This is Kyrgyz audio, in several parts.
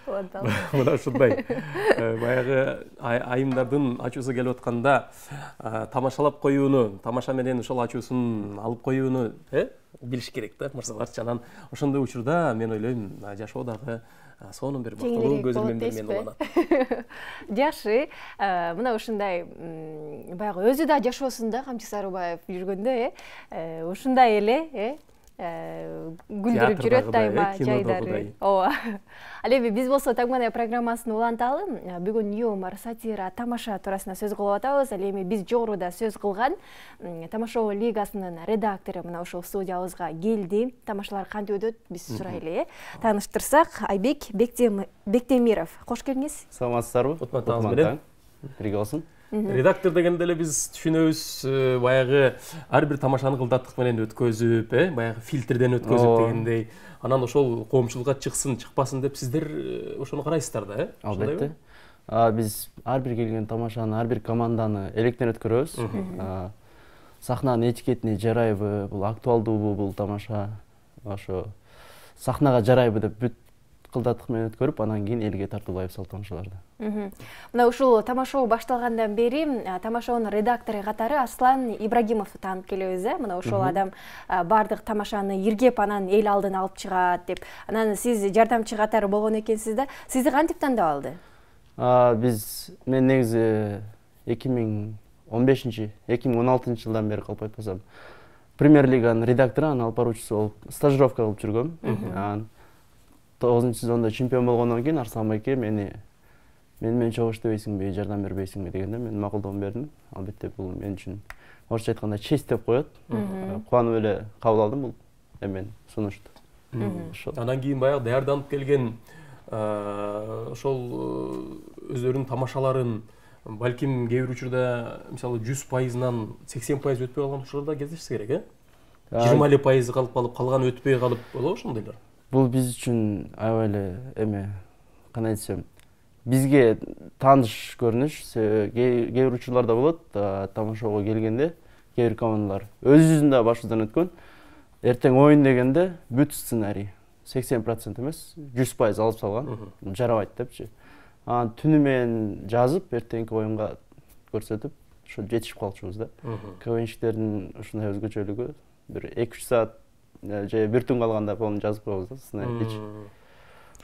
Мына ушундай баягы айымдардын ачуусу келип атканда тамашалап коюуну, тамаша менен ошол ачуусун алып коюуну билиш керек да мырзаларчы. Анан ошондой учурда мен ойлойм жашоо дагы сонун бир бактылуу көзүрмөндөр менен уланат. Жакшы. Мына ушундай баягы өзү да жашоосун да Камчы Сарыбаев жүргөндө ушундай эле гүлдүрүп жүрөт дайыма жайдары. Ооба. Ал эми биз болсо Таңманай программасын уланталы. Бүгүн юмор, сатира, тамаша туурасында сөз кылып атабыз. Ал эми биз жогоруда сөз кылган Тамашоо лигасынын редактору мына ушул студиябызга келди. Тамашалар кантип өтөт биз сурайлы. Тааныштырсак, Айбек Бектемиров. Кош келиңиз. Саламатсыздарбы? Утматыңыз менен. Бирге болсун. Редактор дегенде эле биз түшүнөбүз, баягы ар бир тамашаны кылдаттык менен өткөзүп, баягы фильтрден өткөзүп дегендей. Анан ошол коомчулукка чыксын, чыкпасын деп сиздер ошону карайсыздар да, Албетте. Биз ар бир келген тамашаны, ар бир команданы электен өткөрөбүз. Сахнанын этикетине жарайбы, бул актуалдуубу бул тамаша, ошо сахнага жарайбы деп бүт кылдаттык менен өткөрүп, анан кийин элге тартуулайбыз ал тамашаларды. Мына ушул тамашоо башталгандан бери тамашоонун редактору катары Аслан Ибрагимовду таанып келебиз. Мына ошол адам бардык тамашаны иргеп, анан эл алдына алып чыгат деп. Анан сиз жардамчы катары болгон экенсиз да. Сизди кантип тандап алды? Мен негизи 2015-2016 жылдан бери калп айтпасам Премьер лиганын редактору, анын алып баруучусу болуп стажировка кылып жүргөм. 9-сезонда чемпион болгондон кийин Арслан байке мени менен чогуу иштебейсиңби, жардам бербейсиңби дегенде мен макулдугумду бердим. Албетте бул мен үчүн орусча айтканда честь деп коет. Кубанып эле кабыл алдым бул эмени, сунушту. Анан кийин баягы даярданып келген ошол өздөрүнүн тамашаларын балким кээ бир учурда мисалы 100%-нан 80% өтпөй калган учурларда кездешсе керек, 20% калып калган өтпөй калып болобу ошондойлор? Бул биз үчүн аябай эле кандай десем, бизге тааныш көрүнүш. Кээ бир учурларда болот, тамашоого келгенде кээ бир командалар өзүбүздүн да башыбыздан өткөн. Эртең оюн дегенде бүт сценарий 80% эмес, 100% алып салган, жарабайт депчи. Анан түнү менен жазып, эртеңки оюнга көрсөтүп, ошо жетишип калчубуз да. КВНщиктердин ушундай өзгөчөлүгү бир 2-3 саат же бир түн калганда полный жазып коебуз да сценарийди.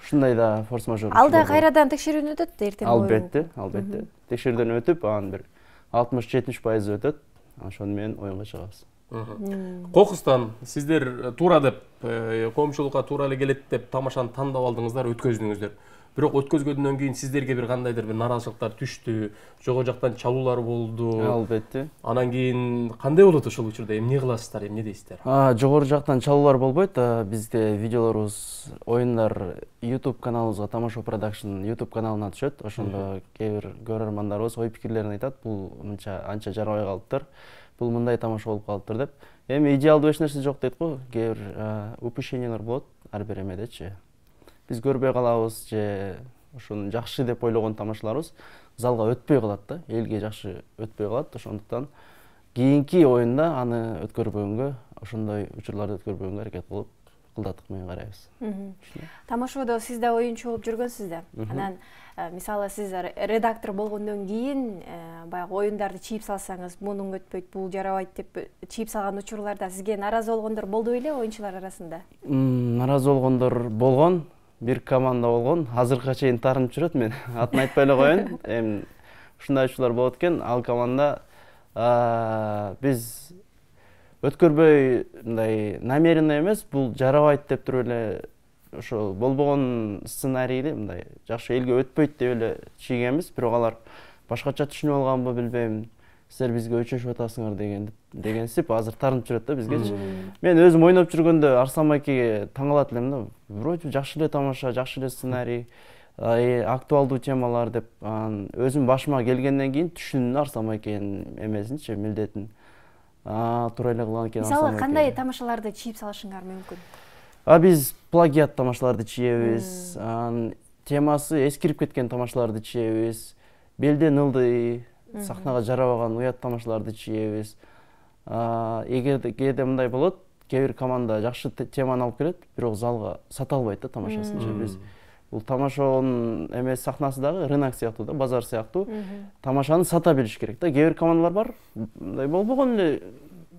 Ушундай да форс-мажор. Алда кайрадан текшерүүнү өтөт эртең оюн? Албетте. Текшерүүдөн өтүп, анан бир 60-70% өтөт. Ошону менен оюнга чыгабыз. Кокустан сиздер туура деп, коомчулукка туура эле келет деп тамашаны тандап алдыңыздар, өткөздүңүздөр. Бирок өткөзгөндөн кийин сиздерге бир кандайдыр бир нараазычылыктар түштү, жого жактан чалуулар болду. Албетте. Анан кийин кандай болот ошол учурда? Эмне кыласыздар, эмне дейсиздер? Жогору жактан чалуулар болбойт. Бизде видеолорубуз, оюндар YouTube каналыбызга, Тамашоо Production YouTube каналына түшөт. Ошондо кээ бир көрөрмандарыбыз ой пикирлерин айтат. Бул анча жарабай калыптыр. Бул мындай тамаша болуп калыптыр деп. Эми идеалдуу эч нерсе жок дейт го. Кээ бир упущениялар болот ар бир эмедечи. Биз көрбөй калабыз же ошону жакшы деп ойлогон тамашаларыбыз залга өтпөй калат да, элге жакшы өтпөй калат. Ошондуктан кийинки оюнда аны өткөрбөгөнгө, ошондой учурларды өткөрбөгөнгө аракет кылып, кылдаттык менен карайбыз. Тамашоодо сиз да оюнчу болуп жүргөнсүз да. Анан мисалы сиз редактор болгондон кийин баягы оюндарды чийип салсаңыз, мунун өтпөйт, бул жарабайт деп чийип салган учурларда сизге наразы болгондор болду беле оюнчулар арасында? Наразы болгондор болгон. Бир команда болгон, азыркыга чейин таарынып жүрөт, мен атын айтпай эле коеюн. Эми ушундай учурлар болот экен. Ал команда биз өткөрбөй мындай намеренно эмес, бул жарабайт деп туруп эле ошо болбогон сценарийди мындай жакшы элге өтпөйт деп эле чийгенбиз. Бирок алар башкача түшүнүп алганбы билбейм. Силер бизге өчүшүп атасыңар дегенсип азыр таарынып жүрөт да бизгечи. Мен өзүм ойноп жүргөндө Арслан байкеге таң калат элем да. Вроде жакшы эле тамаша, жакшы эле сценарий, актуалдуу темалар деп өзүм башыма келгенден кийин түшүндүм Арслан байкенин эмесинчи, милдетин. Туура эле кылган экен Арслан байке. Мисалы кандай тамашаларды чийип салышыңар мүмкүн? Биз плагиат тамашаларды чийебиз, темасы эскирип кеткен тамашаларды чийебиз, белден ылдый, сахнага жарабаган уят тамашаларды чийебиз. Эгерде мындай болот, кээ бир команда жакшы теманы алып келет, бирок залга сата албайт да тамашасын. Биз Бул тамашанын эме сахнасы дагы рынок сыяктуу да, базар сыяктуу. Тамашаны сата билиш керек да. Кээ бир командалар бар, мындай болбогон эле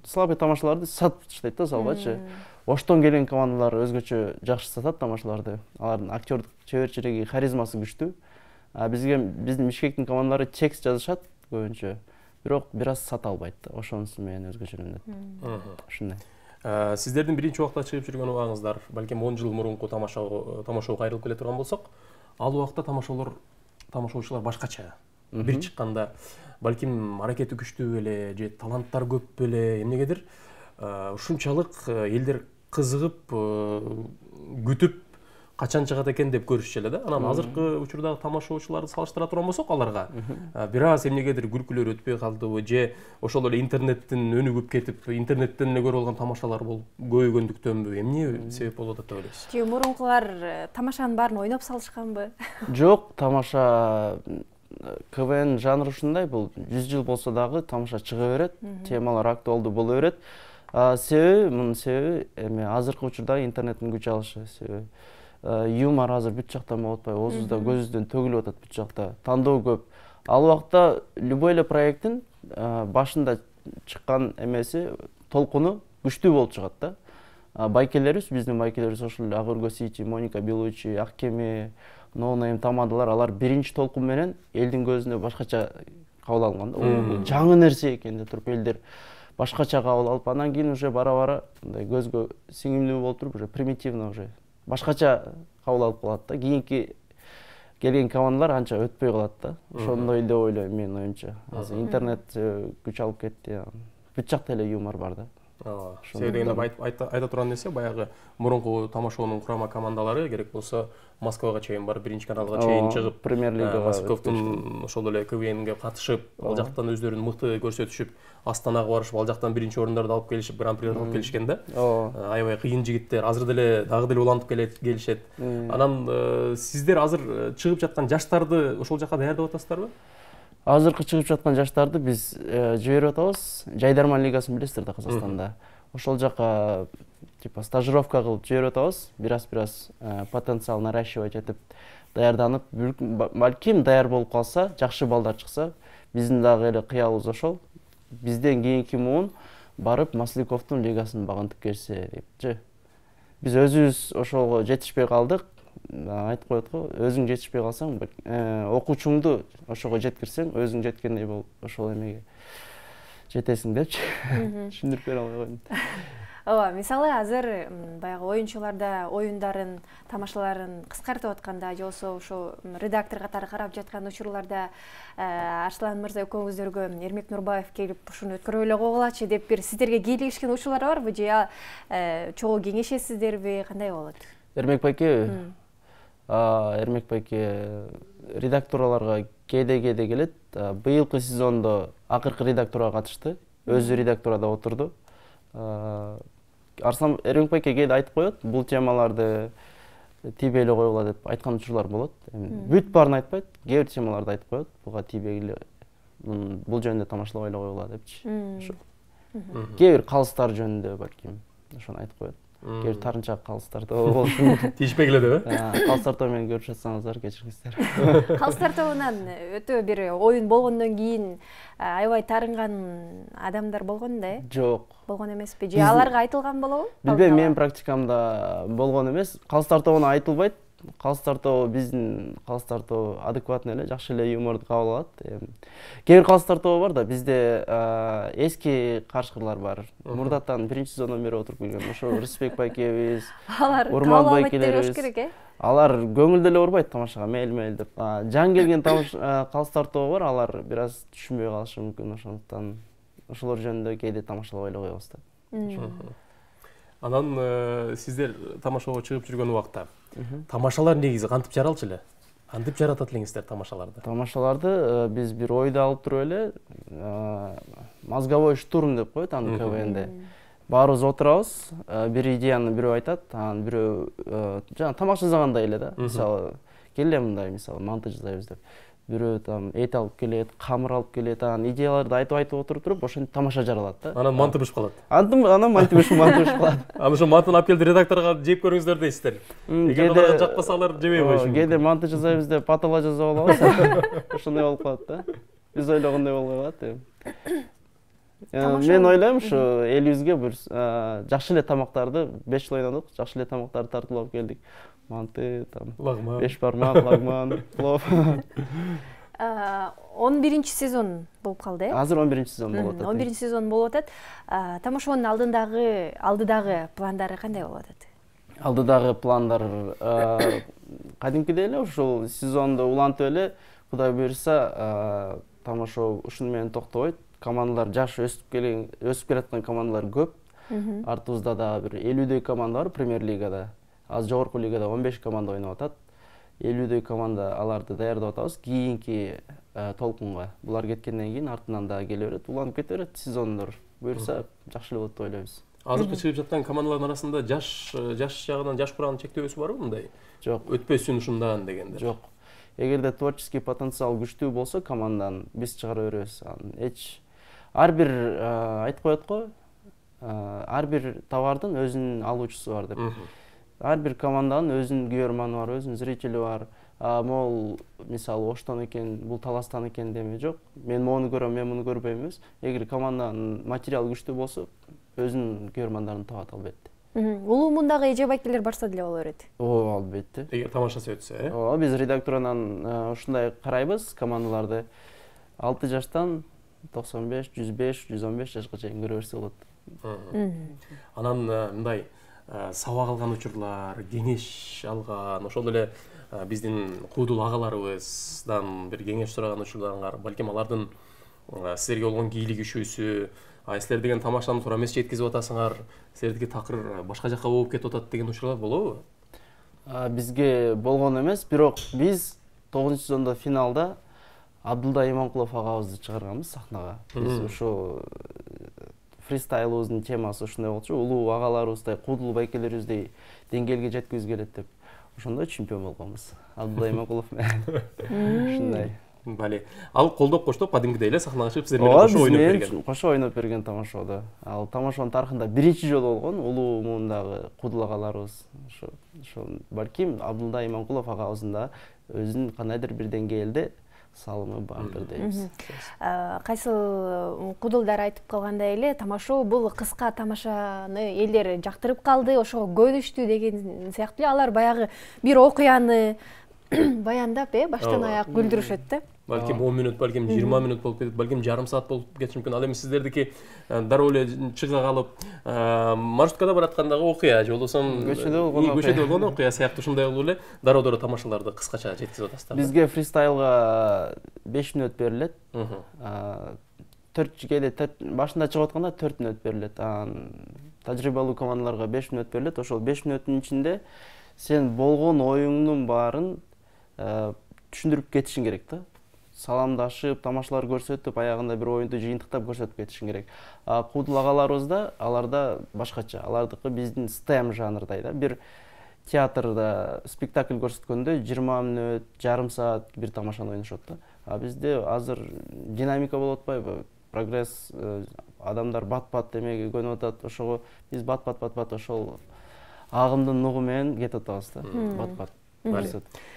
слабый тамашаларды сатып таштайт да, салбачы. Оштон келген командалар өзгөчө жакшы сатат тамашаларды. Алардын актёрдук чеберчилиги, харизмасы күчтүү. Биздин Бишкектин командалары текст жазышат көбүнчө, бирок бир аз сата албайт да. Ошонусу менен өзгөчөлөнөт. Ушундай. Сиздердин биринчи убакта чыгып жүргөн убагыңыздар, балким 10 жыл мурунку тамашоо кайрылып келе турган болсок, ал убакта тамашоочулар башкача. Бир чыкканда балким аракети күчтүү беле же таланттар көп беле, эмнегедир ушунчалык элдер кызыгып, күтүп качан чыгат экен деп көрүшчү эле да. Анан азыркы учурдагы тамашоочуларды салыштыра турган болсок, аларга бир аз эмнегедир күлкүлөр өтпөй калдыбы же ошол эле интернеттин өнү көп кетип, интернеттен эле көрүп алган тамашалар көбөйгөндүктөнбү? Эмне себеп болуп атат деп ойлойсуз? Же мурункулар тамашанын баарын ойноп салышканбы? Жок, тамаша КВН жанры ушундай, бул 100 жыл болсо дагы тамаша чыга берет, темалар актуалдуу боло берет. Мунун себеби эме азыркы учурда интернеттин күч алышы себеби. Юмор азыр бүт жактан болуп атпайбы, оозубузда көзүбүздөн төгүлүп атат бүт жакта. Тандоо көп. Ал убакта любой эле проекттин башында чыккан эмеси, толкуну күчтүү болуп чыгат да. Байкелерибиз, биздин байкелерибиз ошол эле Агырго Сити, Моника Белучи, Аккеме, ноунейм тамадалар, алар биринчи толкун менен элдин көзүнө башкача кабыл алган да. Бул жаңы нерсе экен деп туруп элдер башкача кабыл алып, андан кийин уже бара-бара мындай көзгө сиңимдүү болуп туруп, уже примитивно уже башкача кабыл алып калат да. Кийинки келген командалар анча өтпөй калат да. Ошондой деп ойлойм менин оюмча. Азыр интернет күч алып кетти. Бүт жакта эле юмор бар да. Себеби айта турган нерсе, баягы мурунку тамашоонун курама командалары керек болсо Москвага чейин барып, биринчи каналга чейин чыгып, Премьер-лигага Москвдун ошол эле КВНге катышып, ал жактан өздөрүн мыкты көрсөтүшүп, Астанага барышып, ал жактан биринчи орундарды алып келишип, гран-прилерди алып келишкен да. Аябай кыйын жигиттер, азыр деле дагы деле улантып келишет. Анан сиздер азыр чыгып жаткан жаштарды ошол жака даярдап атасыздарбы? Азыркы чыгып жаткан жаштарды биз жиберип атабыз. Жайдарман лигасын билесиздер да, Казакстанда. Ошол жака типа стажировка кылып жиберип атабыз. Бир аз потенциал наращивать этип даярданып, балким даяр болуп калса, жакшы балдар чыкса, биздин дагы эле кыялыбыз ошол. Бизден кийинки муун барып Масликовдун лигасын багынтып келсе депчи. Биз өзүбүз ошого жетишпей калдык. Айтып коет го, өзүң жетишпей калсаң, окуучуңду ошого жеткирсең, өзүң жеткендей болуп, ошол эмеге жетесиң депчи. Түшүндүрүп бере албай койдум. Ооба, мисалы азыр баягы оюнчуларда оюндарын, тамашаларын кыскартып атканда, же болбосо ошо редактор катары карап жаткан учурларда Арслан мырза экөөңүздөргө Эрмек Нурбаев келип ушуну өткөрүп эле койгулачы деп бир сиздерге кийлигишкен учурлар барбы же чогуу кеңешесиздерби, кандай болот? Эрмек байке редакторлорго кээде келет. Быйылкы сезондо акыркы редакторго катышты. Өзү редакторда отурду. Арслан Эрмек байке кээде айтып коет, бул темаларды тийбей эле койгула деп айткан учурлар болот. Бүт баарын айтпайт, кээ бир темаларды айтып коет. Буга тийбегиле, бул жөнүндө тамашалабай эле койгула депчи. Кээ бир калыстар жөнүндө балким ошону айтып коет. Кээ бир тарынча калыстар тобу болушу мүмкүн. Тийишпегиле депи? Калыстар тобу менен көрүшүп жатсаңыздар, кечириңиздер. Калыстар тобунан өтө бир оюн болгондон кийин аябай таарынган адамдар болгон да, Жок. Болгон эмеспи? Же аларга айтылган болобу? Билбейм, менин практикамда болгон эмес. Калыстар тобуна айтылбайт. Калыстар тобу, биздин калыстар тобу адекватный эле, жакшы эле юморду кабыл алат. Кээ бир калыстар тобу бар да, бизде эски карышкырлар бар. Мурдаттан биринчи сезондон бери отуруп келген. Ошо Рысбек байкебиз, Урман байкелерибиз. Алар көңүлдө эле урбайт тамашага, мейли деп. Жан келген калыстар тобу бар, алар бир аз түшүнбөй калышы мүмкүн, ошондуктан ошолор жөнүндө кээде тамашалабай эле коебуз да. Анан сиздер тамашага чыгып жүргөн убакта тамашалар негизи кантип жаралчу эле? Кантип жаратат элеңиздер тамашаларды? Тамашаларды биз бир ойду алып туруп эле, мозговой штурм деп коет аны КВНде. Баарыбыз отурабыз, бир идеяны бирөө айтат, анан бирөө жана тамак жасагандай эле да. Мисалы, келе мындай, мисалы, монтаж жасайбыз деп. бирөө там эт алып келет, камыр алып келет, анан идеяларды айтып отуруп ошентип тамаша жаралат да. Анан манты бышып калат. Анан манты бышып калат. Анан ошо мантыны алып келип редакторго жеп көрүңүздөр дейсиздер. Эгер аларга жакпаса алар жебей коюшу. Кээде манты жасайбыз деп патала жасап алабыз. Ошондой болуп калат да. Биз ойлогондой болбой калат. Мен ойлойм ушу элибизге бир жакшы эле тамактарды 5 жыл ойнодук, жакшы эле тамактарды тартып алып келдик. Манты, там, беш бармак, лагман, плов. 11-ci сезон болуп калды, э? Азыр 11-ci сезон болуп атат. 11-ci сезон болуп атат. Тамашонун алдыдагы пландары кандай болуп атат? Алдыдагы пландар кадимкидей эле ушул сезонду улантып эле, Кудай буйрса, тамашо ушуну менен токтобойт. Командалар жаш өсүп келаткан командалар көп. Артыбызда да бир 50дөй команда бар премьер лигада. Az жогорку лигада 15 команда ойноп атат. 50дөй команда аларды даярдап атабыз кийинки толкунга. Булар кеткенден кийин артынан да келе берет, уланып кете берет сезондор. Буйрса жакшы эле болот деп ойлойбуз. Азыркы чыгып жаткан командалардын арасында жаш жагынан жаш курамдын чектөөсү барбы мындай? Жок. Өтпөсүн ушундан дегендер. Жок. Эгерде творческий потенциал күчтүү болсо команданын биз чыгара беребиз. Ар бир айтып коет го, ар бир товардын өзүнүн алуучусу бар деп. Ар бир команданын өзүнүн көрөрманы бар, өзүнүн зрители бар. Могул мисалы Оштон экен, бул Таластан экен деме жок. Мен мону көрөм, мен муну көрбөйм эмес. Эгер команданын материалы күчтүү болсо, өзүнүн көрөрмандарын табат албетте. Улуумундагы эже байкелер барса деле боло берет. Албетте. Эгер тамашасы өтсө, э? Биз редакторунан ушундай карайбыз командаларды. 6 жаштан 95, 105, 115 жашка чейин көрө берсе болот. Анан мындай сабак алган учурлар, кеңеш алган, ошол эле биздин куудул агаларыбыздан бир кеңеш сураган учурларыңар, балким алардын силерге болгон кийлик күчүүсү, силер деген тамашаны туура эмес жеткизип атасыңар, силердики такыр башка жакка болуп кетип атат деген учурлар болобу? Бизге болгон эмес, бирок биз 9-сезондо финалда Абдулда Иманкулов агабызды чыгарганбыз сахнага. Биз ошо фристайлыбыздын темасы ушундай болчу, улуу агаларыбыздай, куудул байкелерибиздей деңгээлге жеткизгибиз келет деп. Ошондой чемпион болгонбуз. Абдулла Иманкулов менен. Ушундай. Бали. Ал колдоп коштоп кадимкидей эле сахнага чыгып сиздер менен кошо ойноп берген. Кошо ойноп берген тамашада. Ал тамашанын тарыхында биринчи жолу болгон улуу муундагы куудул агаларыбыз. Ошо балким Абдулла Иманкулов агабыздын да өзүнүн кандайдыр бир деңгээлде салымы бардыр дейбиз. Кайсыл куудулдар айтып калгандай эле, тамашоо бул кыска тамашаны элдер жактырып калды, ошого көнүштү деген сыяктуу эле алар баягы бир окуяны баяндап, баштан аяк күлдүрүшөт да. Балким 10 мүнөт, балким 20 мүнөт болуп кетет, балким жарым саат болуп кетиши мүмкүн. Ал эми сиздердики дароо эле чыга калып, маршруткада бараткандагы окуя же болбосо көчөдө болгон окуя сыяктуу ушундай болуп эле дароо тамашаларды кыскача жеткизип атасыздар. Бизге фристайлга 5 мүнөт берилет. 4 башында чыгып атканда 4 мүнөт берилет. Тажрыйбалуу командаларга 5 мүнөт берилет. Ошол 5 мүнөттүн ичинде сен болгон оюңдун баарын түшүндүрүп кетишиң керек да. Саламдашып, тамашалар көрсөтүп, аягында бир оюнду жыйынтыктап көрсөтүп кетишиң керек. Куудул агаларыбызда аларда башкача. Алардыкы биздин STEM жанрдай да. Бир театрда спектакль көрсөткөндө 20 мүнөт, жарым саат бир тамашаны ойношот да. Бизде азыр динамика болуп атпайбы? Прогресс, адамдар бат-бат эмеге көнүп атат. Ошого биз бат-бат ошол агымдын нугу менен кетип атабыз да. Бат-бат.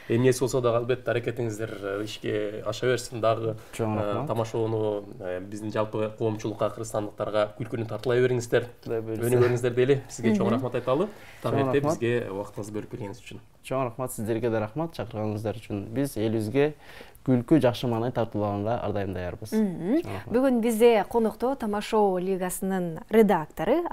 Эмнеси болсо да албетте аракетиңиздер ишке аша берсин, дагы тамашоону биздин жалпы коомчулукка, кыргызстандыктарга күлкүнү тартылай бериңиздер. Өнүгүңүздөр дейли. Сизге чоң рахмат айталы. Табетте бизге убактыңызды бөлүп келгениңиз үчүн. Чоң рахмат, сиздерге да рахмат чакырганыңыздар үчүн. Биз элибизге күлкү, жакшы маанай тартуулаганга ар дайым даярбыз. Бүгүн бизде конокто Тамашоо лигасынын редактору